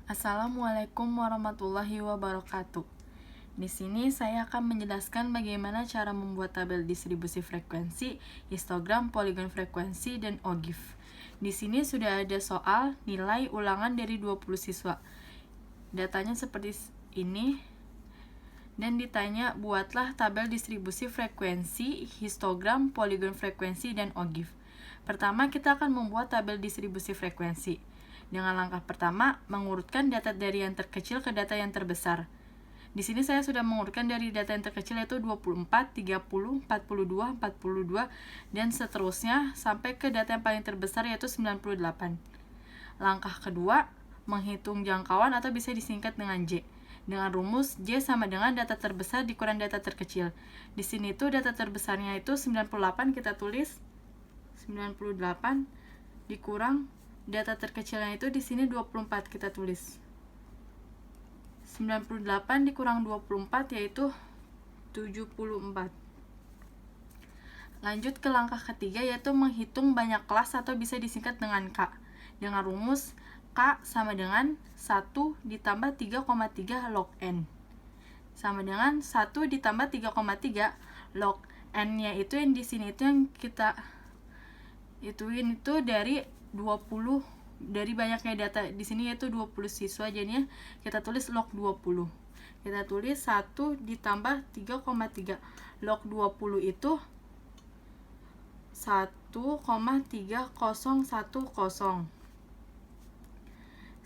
Assalamualaikum warahmatullahi wabarakatuh. Di sini saya akan menjelaskan bagaimana cara membuat tabel distribusi frekuensi, histogram, poligon frekuensi, dan OGIF. Di sini sudah ada soal nilai ulangan dari 20 siswa. Datanya seperti ini. Dan ditanya, buatlah tabel distribusi frekuensi, histogram, poligon frekuensi, dan OGIF. Pertama, kita akan membuat tabel distribusi frekuensi. Dengan langkah pertama, mengurutkan data dari yang terkecil ke data yang terbesar. Di sini saya sudah mengurutkan dari data yang terkecil yaitu 24, 30, 42, 42, dan seterusnya sampai ke data yang paling terbesar yaitu 98. Langkah kedua, menghitung jangkauan atau bisa disingkat dengan J. Dengan rumus J sama dengan data terbesar dikurang data terkecil. Di sini tuh data terbesarnya itu 98, kita tulis 98 dikurang data terkecilnya itu di sini 24, kita tulis 98 dikurang 24 yaitu 74. Lanjut ke langkah ketiga yaitu menghitung banyak kelas atau bisa disingkat dengan K. Dengan rumus K sama dengan 1 ditambah 3,3 log N. Sama dengan 1 ditambah 3,3 log N-nya itu yang di sini itu yang kita ituin itu dari 20, dari banyaknya data di sini yaitu 20 siswa, jadinya kita tulis log 20. Kita tulis 1 ditambah 3,3 log 20 itu 1,3010.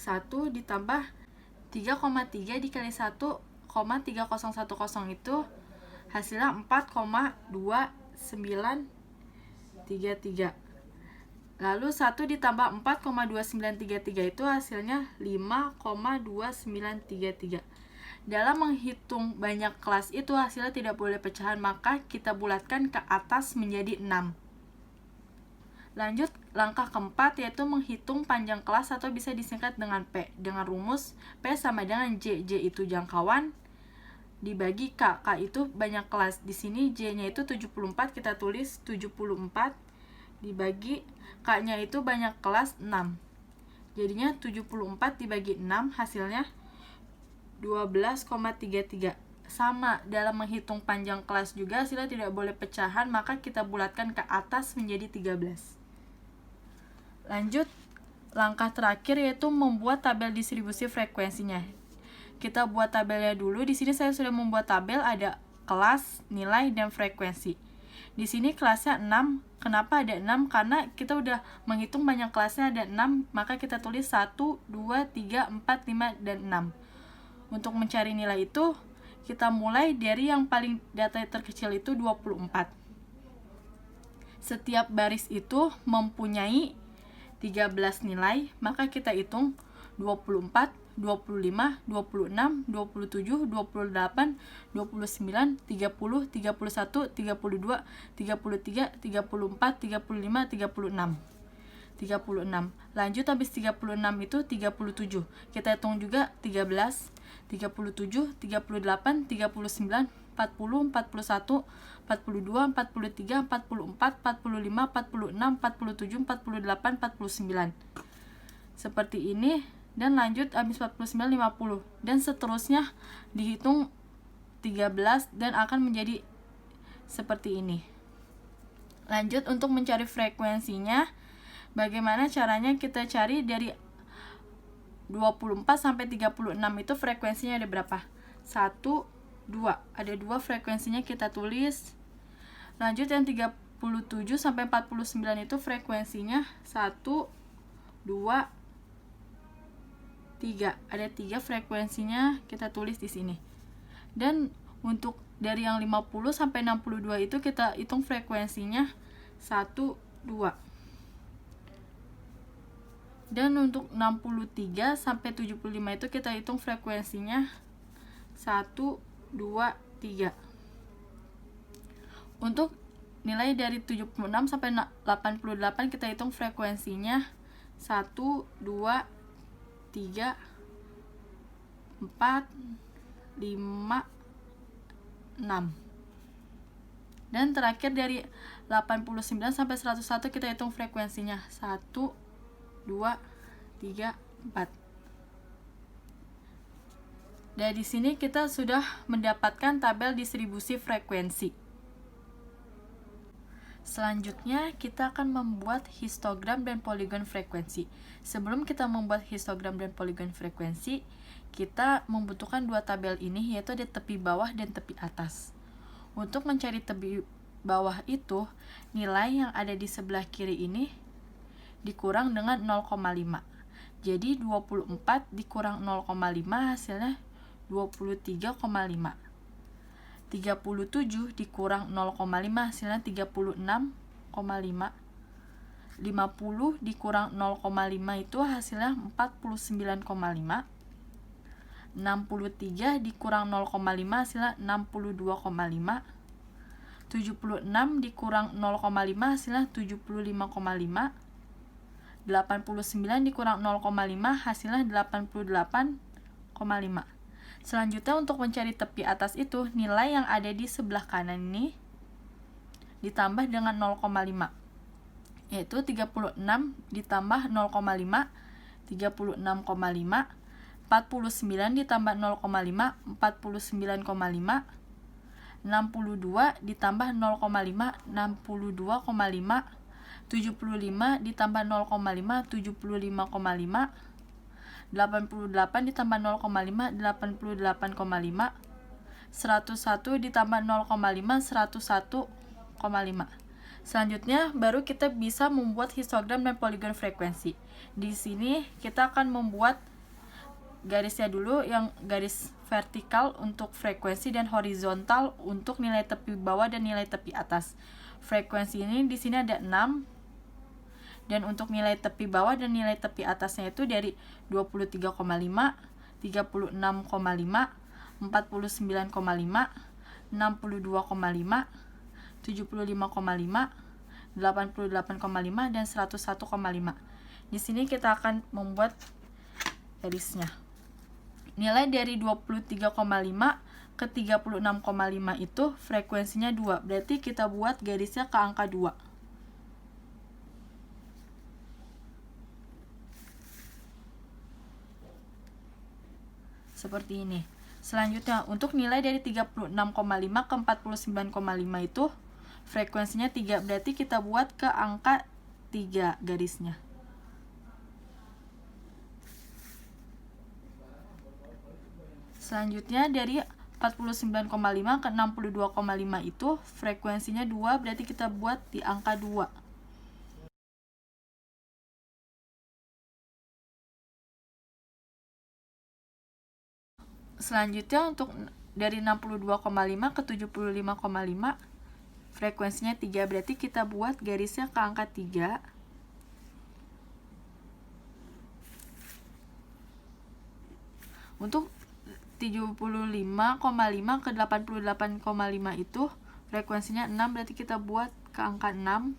1 ditambah 3,3 dikali 1,3010 itu hasilnya 4,2933. Lalu 1 ditambah 4,2933 itu hasilnya 5,2933. Dalam menghitung banyak kelas itu hasilnya tidak boleh pecahan, maka kita bulatkan ke atas menjadi 6. Lanjut langkah keempat yaitu menghitung panjang kelas atau bisa disingkat dengan P. Dengan rumus P sama dengan J. J itu jangkauan dibagi K. K itu banyak kelas. Di sini J-nya itu 74, kita tulis 74 dibagi K-nya itu banyak kelas 6. Jadinya 74 dibagi 6 hasilnya 12,33. Sama dalam menghitung panjang kelas juga hasilnya tidak boleh pecahan, maka kita bulatkan ke atas menjadi 13. Lanjut langkah terakhir yaitu membuat tabel distribusi frekuensinya. Kita buat tabelnya dulu. Di sini saya sudah membuat tabel, ada kelas, nilai, dan frekuensi. Di sini kelasnya 6. Kenapa ada 6? Karena kita udah menghitung banyak kelasnya ada 6, maka kita tulis 1, 2, 3, 4, 5, dan 6. Untuk mencari nilai itu, kita mulai dari yang paling data terkecil itu 24. Setiap baris itu mempunyai 13 nilai, maka kita hitung 24, 25, 26, 27, 28, 29, 30, 31, 32, 33, 34, 35, 36. 36. Lanjut habis 36 itu 37. Kita hitung juga 13, 37, 38, 39, 40, 41, 42, 43, 44, 45, 46, 47, 48, 49. Seperti ini. Dan lanjut habis 49, 50. Dan seterusnya dihitung 13 dan akan menjadi seperti ini. Lanjut untuk mencari frekuensinya. Bagaimana caranya? Kita cari dari 24 sampai 36 itu frekuensinya ada berapa? 1, 2. Ada 2 frekuensinya, kita tulis. Lanjut yang 37 sampai 49 itu frekuensinya 1, 2, 3. Ada 3 frekuensinya, kita tulis di sini. Dan untuk dari yang 50 sampai 62 itu kita hitung frekuensinya 1, 2. Dan untuk 63 sampai 75 itu kita hitung frekuensinya 1, 2, 3. Untuk nilai dari 76 sampai 88 kita hitung frekuensinya 1, 2, 3, 4, 5, 6. Dan terakhir dari 89 sampai 101 kita hitung frekuensinya 1, 2, 3, 4. Dari sini kita sudah mendapatkan tabel distribusi frekuensi. Selanjutnya, kita akan membuat histogram dan poligon frekuensi. Sebelum kita membuat histogram dan poligon frekuensi, kita membutuhkan dua tabel ini, yaitu ada tepi bawah dan tepi atas. Untuk mencari tepi bawah itu, nilai yang ada di sebelah kiri ini dikurang dengan 0,5. Jadi 24 dikurang 0,5 hasilnya 23,5. 37 dikurang 0,5 hasilnya 36,5. 50 dikurang 0,5 itu hasilnya 49,5. 63 dikurang 0,5 hasilnya 62,5. 76 dikurang 0,5 hasilnya 75,5. 89 dikurang 0,5 hasilnya 88,5. Selanjutnya untuk mencari tepi atas itu, nilai yang ada di sebelah kanan ini ditambah dengan 0,5, yaitu 36 ditambah 0,5, 36,5, 49 ditambah 0,5, 49,5, 62 ditambah 0,5, 62,5, 75 ditambah 0,5, 75,5, 88 ditambah 0,5, 88,5, 101 ditambah 0,5, 101,5. Selanjutnya, baru kita bisa membuat histogram dan poligon frekuensi. Di sini kita akan membuat garisnya dulu, yang garis vertikal untuk frekuensi dan horizontal untuk nilai tepi bawah dan nilai tepi atas. Frekuensi ini di sini ada 6. Dan untuk nilai tepi bawah dan nilai tepi atasnya itu dari 23,5, 36,5, 49,5, 62,5, 75,5, 88,5, dan 101,5. Di sini kita akan membuat garisnya. Nilai dari 23,5 ke 36,5 itu frekuensinya 2. Berarti kita buat garisnya ke angka 2. Seperti ini. Selanjutnya, untuk nilai dari 36,5 ke 49,5 itu frekuensinya 3. Berarti kita buat ke angka 3 garisnya. Selanjutnya, dari 49,5 ke 62,5 itu frekuensinya 2. Berarti kita buat di angka 2. Selanjutnya, untuk dari 62,5 ke 75,5 frekuensinya 3. Berarti kita buat garisnya ke angka 3. Untuk 75,5 ke 88,5 itu frekuensinya 6. Berarti kita buat ke angka 6.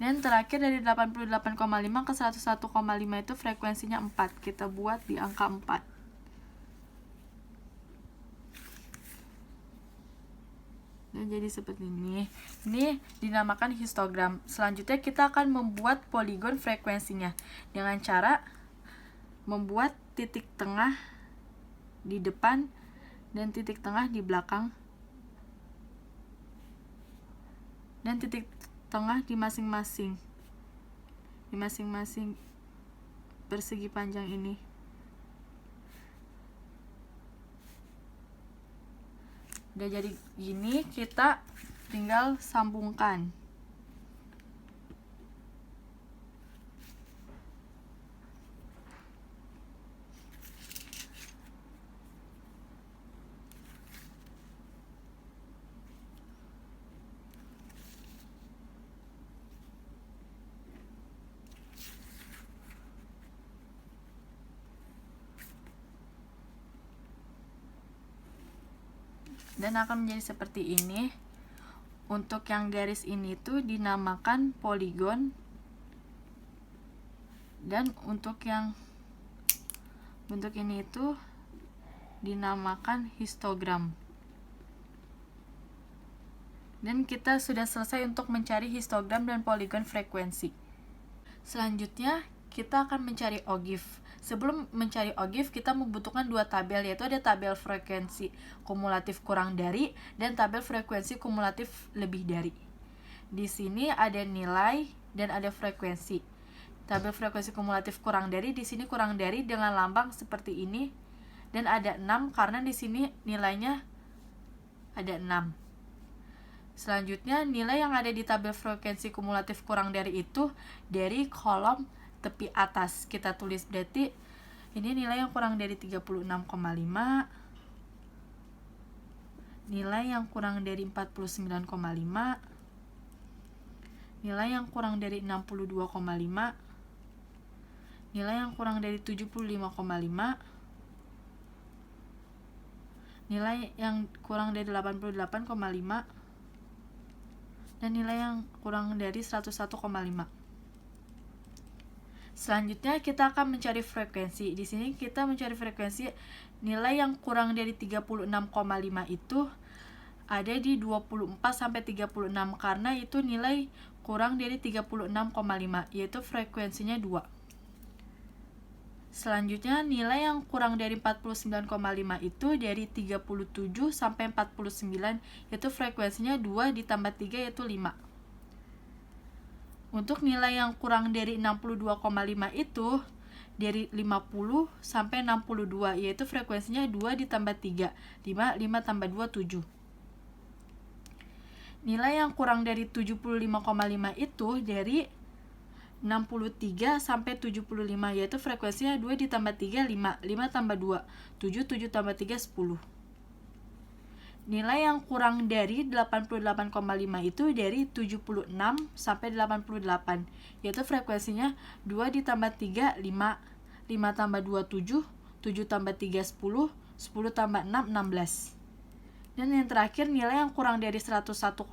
Dan terakhir dari 88,5 ke 101,5 itu frekuensinya 4. Kita buat di angka 4. Dan jadi seperti ini. Ini dinamakan histogram. Selanjutnya kita akan membuat poligon frekuensinya dengan cara membuat titik tengah di depan dan titik tengah di belakang. Dan titik tengah di masing-masing persegi panjang ini. Udah jadi gini, kita tinggal sambungkan. Dan akan menjadi seperti ini. Untuk yang garis ini tuh dinamakan poligon, dan untuk yang bentuk ini itu dinamakan histogram. Dan kita sudah selesai untuk mencari histogram dan poligon frekuensi. Selanjutnya, kita akan mencari OGIF. Sebelum mencari OGIF, kita membutuhkan dua tabel, yaitu ada tabel frekuensi kumulatif kurang dari dan tabel frekuensi kumulatif lebih dari. Di sini ada nilai dan ada frekuensi. Tabel frekuensi kumulatif kurang dari, di sini kurang dari dengan lambang seperti ini, dan ada 6 karena di sini nilainya ada 6. Selanjutnya, nilai yang ada di tabel frekuensi kumulatif kurang dari itu dari kolom tepi atas. Kita tulis berarti ini nilai yang kurang dari 36,5, nilai yang kurang dari 49,5, nilai yang kurang dari 62,5, nilai yang kurang dari 75,5, nilai yang kurang dari 88,5, dan nilai yang kurang dari 101,5. Selanjutnya kita akan mencari frekuensi. Di sini kita mencari frekuensi nilai yang kurang dari 36,5 itu ada di 24 sampai 36 karena itu nilai kurang dari 36,5, yaitu frekuensinya 2. Selanjutnya, nilai yang kurang dari 49,5 itu dari 37 sampai 49, yaitu frekuensinya 2 ditambah 3, yaitu 5. Untuk nilai yang kurang dari 62,5 itu dari 50 sampai 62, yaitu frekuensinya 2 ditambah 3, 5 tambah 2, 7. Nilai yang kurang dari 75,5 itu dari 63 sampai 75, yaitu frekuensinya 2 ditambah 3, 5 tambah 2, 7 tambah 3, 10. Nilai yang kurang dari 88,5 itu dari 76 sampai 88, yaitu frekuensinya 2 ditambah 3, 5 tambah 2, 7 tambah 3, 10 tambah 6, 16. Dan yang terakhir, nilai yang kurang dari 101,5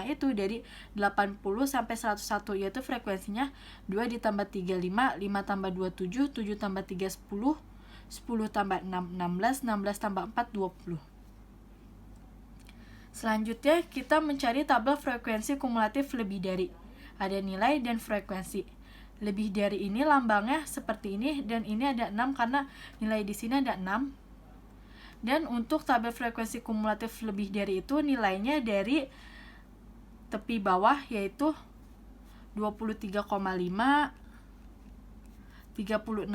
itu dari 80 sampai 101, yaitu frekuensinya 2 ditambah 3, 5 tambah 2, 7 tambah 3, 10 tambah 6, 16 tambah 4, 20. Selanjutnya, kita mencari tabel frekuensi kumulatif lebih dari. Ada nilai dan frekuensi. Lebih dari ini lambangnya seperti ini, dan ini ada 6 karena nilai di sini ada 6. Dan untuk tabel frekuensi kumulatif lebih dari itu nilainya dari tepi bawah, yaitu 23,5, 36,5,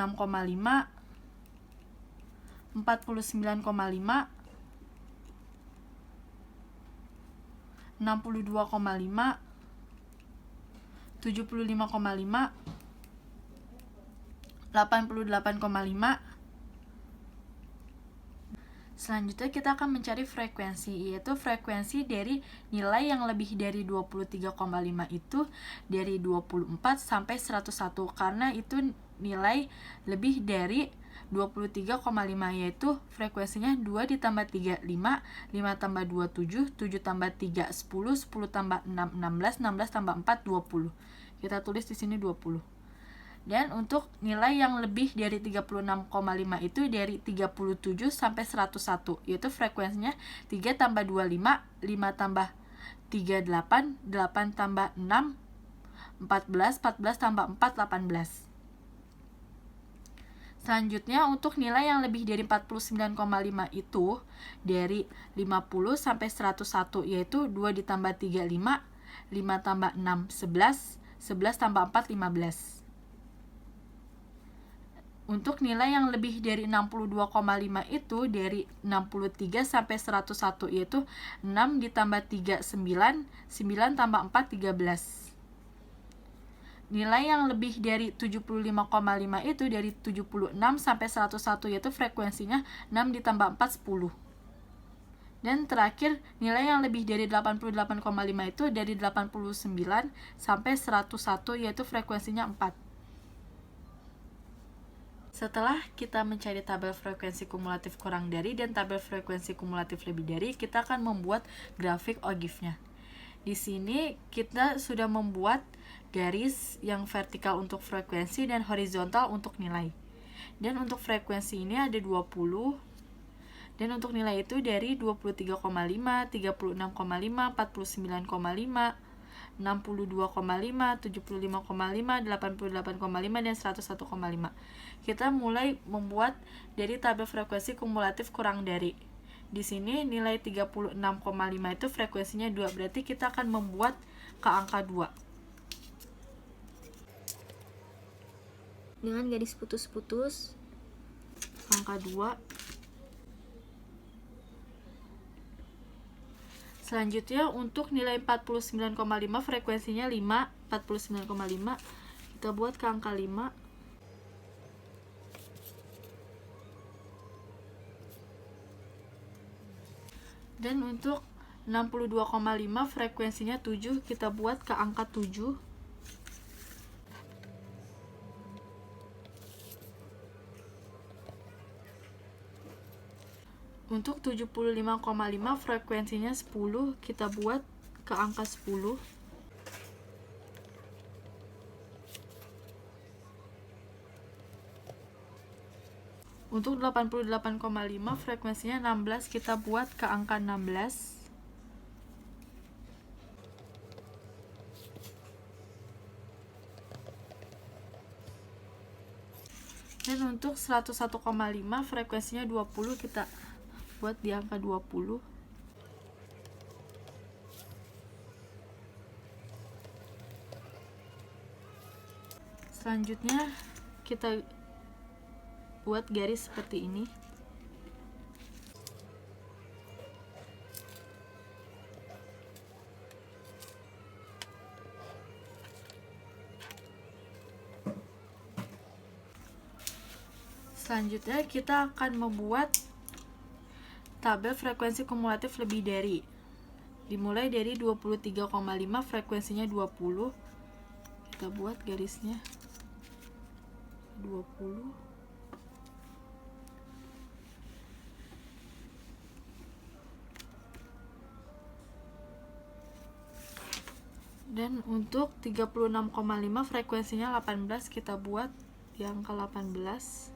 49,5, 62,5, 75,5, 88,5. Selanjutnya kita akan mencari frekuensi, yaitu frekuensi dari nilai yang lebih dari 23,5 itu dari 24 sampai 101, karena itu nilai lebih dari 23,5, yaitu frekuensinya 2 ditambah 3, 5 tambah 2, 7 tambah 3, 10 tambah 6, 16 tambah 4, 20. Kita tulis di sini 20. Dan untuk nilai yang lebih dari 36,5 itu dari 37 sampai 101, yaitu frekuensinya 3 tambah 2, 5 tambah 3, 8 tambah 6, 14 tambah 4, 18. Selanjutnya, untuk nilai yang lebih dari 49,5 itu dari 50 sampai 101, yaitu 2 ditambah 3, 5 tambah 6, 11 tambah 4, 15. Untuk nilai yang lebih dari 62,5 itu dari 63 sampai 101, yaitu 6 ditambah 3, 9 tambah 4, 13. Nilai yang lebih dari 75,5 itu dari 76 sampai 101, yaitu frekuensinya 6 ditambah 4, 10. Dan terakhir, nilai yang lebih dari 88,5 itu dari 89 sampai 101, yaitu frekuensinya 4. Setelah kita mencari tabel frekuensi kumulatif kurang dari dan tabel frekuensi kumulatif lebih dari, kita akan membuat grafik OGIF-nya. Di sini kita sudah membuat garis yang vertikal untuk frekuensi dan horizontal untuk nilai. Dan untuk frekuensi ini ada 20, dan untuk nilai itu dari 23,5, 36,5, 49,5, 62,5, 75,5, 88,5, dan 101,5. Kita mulai membuat dari tabel frekuensi kumulatif kurang dari. Di sini nilai 36,5 itu frekuensinya 2, berarti kita akan membuat ke angka 2. Dengan garis putus-putus, Angka 2. Selanjutnya untuk nilai 49,5 frekuensinya 5, 49,5 kita buat ke angka 5. Dan untuk 62,5 frekuensinya 7 kita buat ke angka 7. Untuk 75,5 frekuensinya 10 kita buat ke angka 10. Untuk 88,5 frekuensinya 16 kita buat ke angka 16. Dan untuk 101,5 frekuensinya 20 kita buat di angka 20. Selanjutnya kita buat garis seperti ini. Selanjutnya kita akan membuat tabel frekuensi kumulatif lebih dari. Dimulai dari 23,5 frekuensinya 20. Kita buat garisnya 20. Dan untuk 36,5 frekuensinya 18 kita buat di angka 18.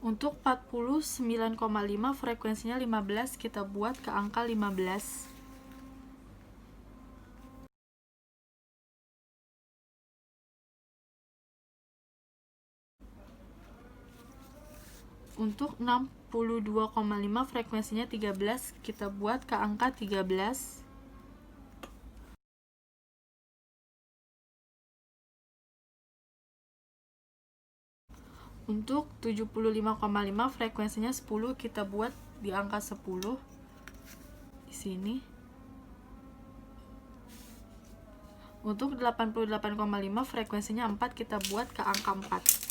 Untuk 49,5 frekuensinya 15 kita buat ke angka 15. Untuk 62,5 frekuensinya 13 kita buat ke angka 13. Untuk 75,5 frekuensinya 10 kita buat di angka 10 di sini. Untuk 88,5 frekuensinya 4 kita buat ke angka 4.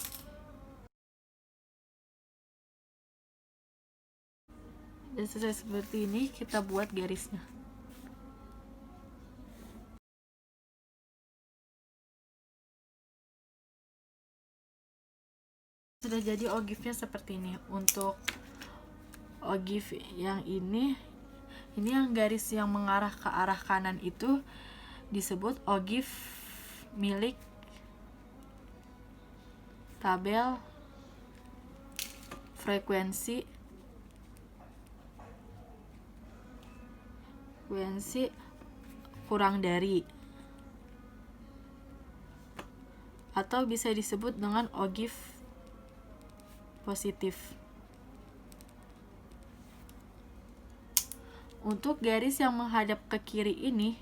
Dan sesuai seperti ini kita buat garisnya. Sudah jadi ogifnya seperti ini. Untuk ogif yang ini yang garis yang mengarah ke arah kanan itu disebut ogif milik tabel frekuensi kurang dari, atau bisa disebut dengan ogif positif. Untuk garis yang menghadap ke kiri ini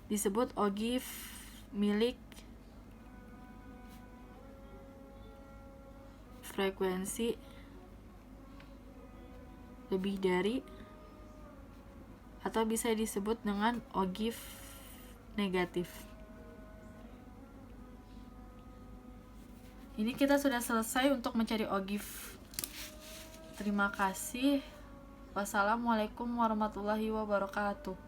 disebut ogif milik frekuensi lebih dari, atau bisa disebut dengan ogif negatif. Ini kita sudah selesai untuk mencari ogif. Terima kasih. Wassalamualaikum warahmatullahi wabarakatuh.